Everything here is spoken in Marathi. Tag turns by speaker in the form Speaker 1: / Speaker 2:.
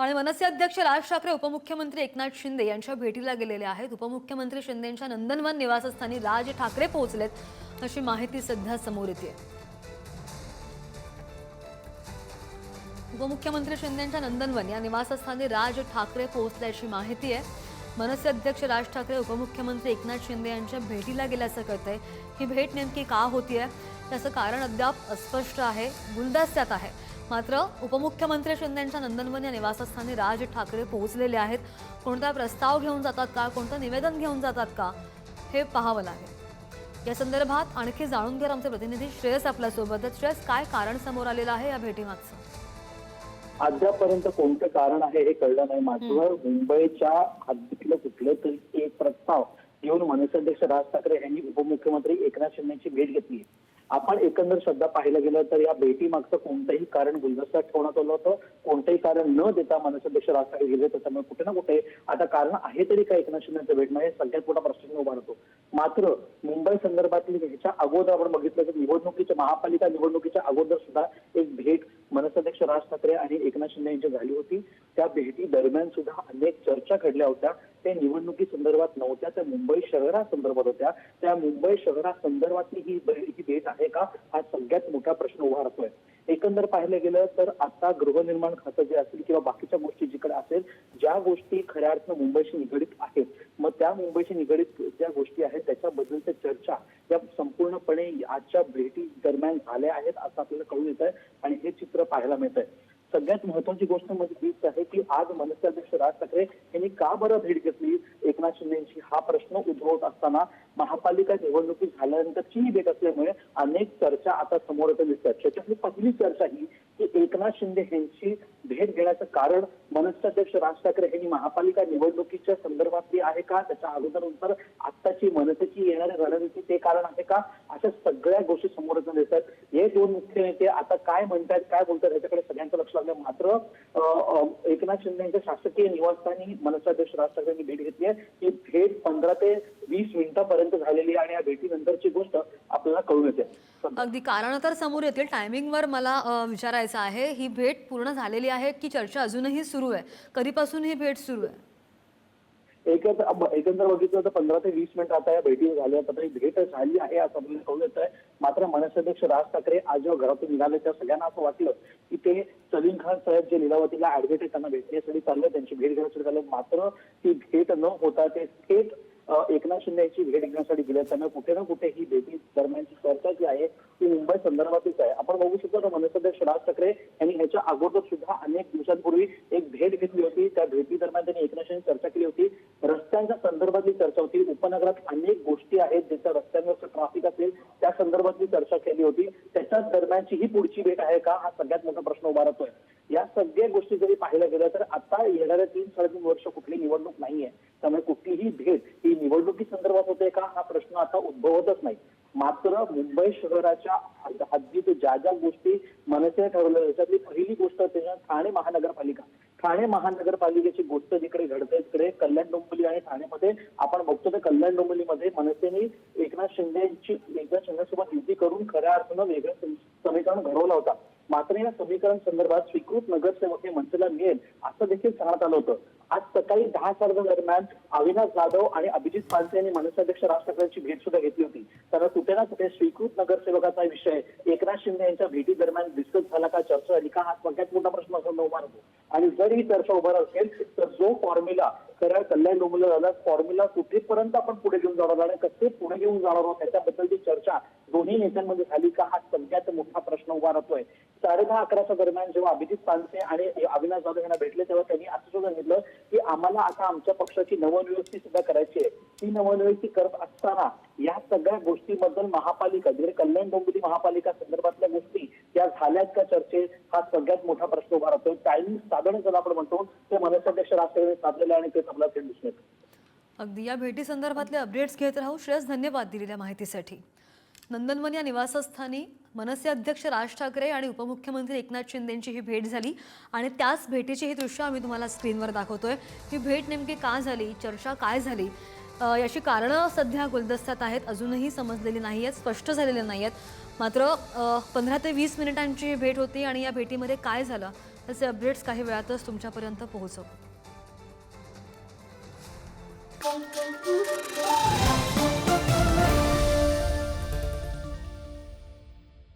Speaker 1: आणि मनसे अध्यक्ष राज ठाकरे उपमुख्यमंत्री एकनाथ शिंदे यांच्या भेटीला गेलेले आहेत। उपमुख्यमंत्री शिंदेंच्या नंदनवन निवासस्थानी राज ठाकरे पोहोचलेत अशी माहिती सध्या समोर येते। उपमुख्यमंत्री शिंदेंच्या नंदनवन या निवासस्थानी राज ठाकरे पोहोचल्याची माहिती आहे। मनसे अध्यक्ष राज ठाकरे उपमुख्यमंत्री एकनाथ शिंदे यांच्या भेटीला गेल्याचं कळतंय। ही भेट नेमकी का होतीये त्याचं कारण अद्याप अस्पष्ट आहे, गुलदस्त्यात आहे। मात्र उपमुख्यमंत्री शिंदेंच्या नंदनवन या निवासस्थानी राज ठाकरे पोहोचलेले आहेत। कोणता प्रस्ताव घेऊन जातात का, कोणतं निवेदन घेऊन जातात का, हे पाहावं लागेल। या संदर्भात आणखी जाणून घेणार आमचे प्रतिनिधी श्रेयस आपल्यासोबतच। श्रेयस, काय कारण समोर आलेलं आहे या भेटीमागचं?
Speaker 2: अद्यापर्यंत कोणतं कारण आहे हे कळलं नाही। मात्र मुंबईच्या हद्दीतलं कुठलं तरी एक प्रस्ताव घेऊन मनसे अध्यक्ष राज ठाकरे यांनी उपमुख्यमंत्री एकनाथ शिंदेची भेट घेतली। आपण एकंदर शब्द पाहिलं गेलं तर या भेटीमागचं कोणतंही कारण गुलदस्त्यात ठेवण्यात आलं होतं। कोणतंही कारण न देता मनसे अध्यक्ष राज ठाकरे गेले, त्याच्यामुळे कुठे ना कुठे आता कारण आहे तरी काय एकनाथ शिंदेचं भेटणं, हे सगळ्यात मोठा प्रश्न उभा राहतो। मात्र मुंबई संदर्भातली ह्याच्या अगोदर आपण बघितलं की निवडणुकीच्या महापालिका निवडणुकीच्या अगोदर सुद्धा एक भेट मनसे अध्यक्ष राज ठाकरे आणि एकनाथ शिंदे यांची झाली होती। त्या भेटी दरम्यान सुद्धा अनेक चर्चा घडल्या होत्या। त्या निवडणुकी संदर्भात नव्हत्या, त्या मुंबई शहरासंदर्भात होत्या। त्या मुंबई शहरासंदर्भातली ही भेट आहे का, हा सगळ्यात मोठा प्रश्न उभा राहतोय। एकंदर पाहिलं गेलं तर आता गृहनिर्माण खातं जे असेल किंवा बाकीच्या गोष्टी जिकडे असेल, ज्या गोष्टी खऱ्या अर्थानं मुंबईशी निगडीत आहेत, मग त्या मुंबईशी निगडीत ज्या गोष्टी आहेत त्याच्याबद्दलच्या चर्चा या संपूर्णपणे आजच्या भेटी दरम्यान झाल्या आहेत असं आपल्याला कळून येत आहे आणि हे चित्र पाहायला मिळत आहे। सगळ्यात महत्वाची गोष्ट म्हणजे हीच आहे की आज मनसे अध्यक्ष राज ठाकरे यांनी का बरं भेट घेतली एकनाथ शिंदेची, हा प्रश्न उद्भवत असताना महापालिका निवडणुकी झाल्यानंतरची ही भेट असल्यामुळे अनेक चर्चा आता समोर येत दिसतात। त्याच्यातली पहिली चर्चा ही की एकनाथ शिंदे यांची भेट घेण्याचं कारण मनसे अध्यक्ष राज ठाकरे यांनी महापालिका निवडणुकीच्या संदर्भातली आहे का, त्याच्या अगोदर आत्ताची मनसेची येणारी रणनीती ते कारण आहे का, अशा सगळ्या गोष्टी समोर येत दिसतात। हे दोन मुख्य नेते आता काय म्हणतात काय बोलतात याच्याकडे सगळ्यांचं लक्ष लागलं। मात्र एकनाथ शिंदे यांच्या शासकीय निवासस्थानी मनसे अध्यक्ष राज ठाकरे यांनी भेट घेतली आहे। ही भेट 15 ते 20 मिनिटांपर्यंत झालेली आहे आणि या भेटीनंतरची गोष्ट आपल्याला कळून येते।
Speaker 1: अगदी कारण तर समोर येतील। टायमिंगवर मला विचारायचं आहे, ही भेट पूर्ण झालेली आहे की चर्चा अजूनही सुरू आहे? कधीपासून ही भेट सुरू आहे?
Speaker 2: एकंदर बघितलं तर 15 ते 20 मिनिट आता या भेटी झाल्या, तर ही भेट झाली आहे असं आपल्याला कळून येत आहे। मात्र मनसे अध्यक्ष राज ठाकरे आज जेव्हा घरातून निघाले तेव्हा सगळ्यांना असं वाटलं की ते सलीम खान साहेब जे लीलावतीला ऍडव्होकेट आहेत त्यांना भेटण्यासाठी चालले, त्यांची भेट घेण्यासाठी चालले। मात्र ती भेट न होता ते थेट एकनाथ शिंदे यांची भेट घेण्यासाठी गेले। त्यामुळे कुठे ना कुठे ही भेटी दरम्यानची चर्चा जी आहे ती मुंबई संदर्भातच आहे। आपण बघू शकतो तर मनसे अध्यक्ष राज ठाकरे यांनी ह्याच्या अगोदर सुद्धा अनेक दिवसांपूर्वी एक भेट घेतली होती। त्या भेटी दरम्यान त्यांनी एकनाथ शिंदे चर्चा केली होती, रस्त्यांच्या संदर्भातली चर्चा होती। उपनगरात अनेक गोष्टी आहेत ज्याच्या रस्त्यांवरचं ट्रॅफिक असेल त्या संदर्भातली चर्चा केली होती। त्याच्या दरम्यानची ही पुढची भेट आहे का, हा सगळ्यात मोठा प्रश्न उभा राहतोय। या सगळ्या गोष्टी जरी पाहायला गेल्या तर आता येणाऱ्या 3-3.5 वर्ष कुठली निवडणूक नाहीये, त्यामुळे कुठलीही भेट ही निवडणुकी संदर्भात होते का, हा प्रश्न आता उद्भवतच नाही। मात्र मुंबई शहराच्या हद्दीत ज्या ज्या गोष्टी मनसे ठरवल्या त्याच्यातली पहिली गोष्ट त्याच्या ठाणे महानगरपालिका। ठाणे महानगरपालिकेची गोष्ट जिकडे घडते तिकडे कल्याण डोंबिवली आणि ठाणेमध्ये आपण बघतो तर कल्याण डोंबिवलीमध्ये मनसेने एकनाथ शिंदेसोबत युती करून खऱ्या अर्थानं वेगळं समीकरण घडवलं होता। मात्र या समीकरण संदर्भात स्वीकृत नगरसेवक हे मनसेला मिळेल असं देखील सांगण्यात आलं होतं। आज सकाळी 10 दरम्यान अविनाश जाधव आणि अभिजित पानसे यांनी मनसे अध्यक्ष राज ठाकरेंची भेट सुद्धा घेतली होती। तर कुठे ना कुठे स्वीकृत नगरसेवकाचा विषय एकनाथ शिंदे यांच्या भेटी दरम्यान डिस्कस झाला का, चर्चा झाली का, हा सगळ्यात मोठा प्रश्न असं उभा राहतो। आणि जर ही चर्चा उभा असेल तर जो फॉर्म्युला खऱ्या कल्याण डोंबिवली झाला, फॉर्म्युला कुठेपर्यंत आपण पुढे घेऊन जाणार आणि कसे पुढे घेऊन जाणार आहोत त्याच्याबद्दलची चर्चा दोन्ही नेत्यांमध्ये झाली का, हा सगळ्यात मोठा प्रश्न उभा राहतोय। 10:30-11च्या दरम्यान जेव्हा अभिजित पानसे आणि अविनाश जाधव यांना भेटले तेव्हा त्यांनी असं सुद्धा सांगितलं की आम्हाला आता आमच्या पक्षाची नवनियुक्ती सुद्धा करायची आहे। ती नवनियुक्ती करत असताना या सगळ्या गोष्टीबद्दल महापालिका म्हणजे कल्याण डोंबिवली महापालिका संदर्भातल्या गोष्टी या झाल्यात का चर्चेत, हा सगळ्यात मोठा प्रश्न उभा राहतोय। टायमिंग साधन ज्याला आपण म्हणतो ते मनसे अध्यक्ष राज ठाकरे साधलेलं आणि तेच आपल्याला थेट दिसून येतं।
Speaker 1: अगदी या भेटी संदर्भातले अपडेट्स घेत राहू। श्रेयस, धन्यवाद दिलेल्या माहितीसाठी। नंदनवन या निवासस्थानी मनसे अध्यक्ष राज ठाकरे आणि उपमुख्यमंत्री एकनाथ शिंदेंची ही भेट झाली आणि त्याच भेटीची ही दृश्य आम्ही तुम्हाला स्क्रीनवर दाखवतोय। ही भेट नेमकी का झाली, चर्चा काय झाली, याची कारणं सध्या गुलदस्त्यात आहेत, अजूनही समजलेली नाही आहेत, स्पष्ट झालेली नाही आहेत। मात्र 15 ते 20 मिनिटांची भेट होती आणि या भेटीमध्ये काय झालं त्याचे अपडेट्स काही वेळातच तुमच्यापर्यंत पोहोचवू.